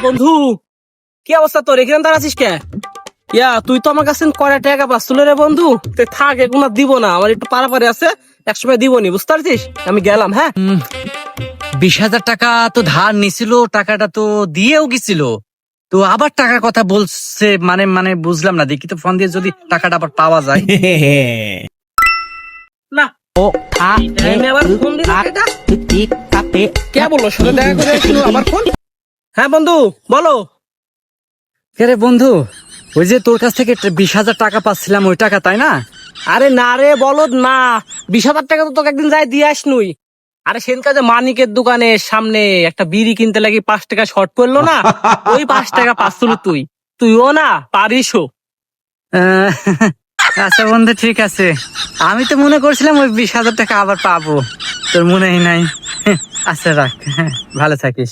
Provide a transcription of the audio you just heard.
বন্ধু, কি অবস্থা তোর? এখানে দাঁড়াচ্ছিস কে? তুই তো আমার কাছে কয়টা টাকা পাচ্ছিল রে বন্ধু। থাক, এখন আর দিব না, আমার একটু পারাপারে আছে, একসময় দিবনি, বুঝতে পারছিস? আমি গেলাম, হ্যাঁ। 20,000 টাকা তো ধার নিছিল, টাকাটা তো দিয়েও গেছিল, তো আবার টাকার কথা বলছে, মানে মানে বুঝলাম না। দেখি তো ফোন দিয়ে যদি টাকাটা আবার পাওয়া যায়। না, আমি আবার ফোন দিলাম, এটা কে বললো? সাথে দেখা করে আসলো আবার ফোন। হ্যাঁ বন্ধু, বলো। রে বন্ধু, ওই যে তোর কাছ থেকে 20,000 টাকা পাচ্ছিলাম, ওই টাকা তাই না? আরে না রে বলদ, না। 20,000 টাকা তো তোকে একদিন যাই দিয়ে আসনুই। আরে সেদিনকার যে মানিকের দোকানের সামনে একটা বিড়ি কিনতে লাগি 5 টাকা শর্ট করলো না, ওই 5 টাকা পাচ্ছিল তুই। তুইও না পারিসও। আহ, আচ্ছা বন্ধু, ঠিক আছে। আমি তো মনে করছিলাম ওই 20,000 টাকা আবার পাবো, তোর মনেই নাই। আচ্ছা রাখ, ভালো থাকিস।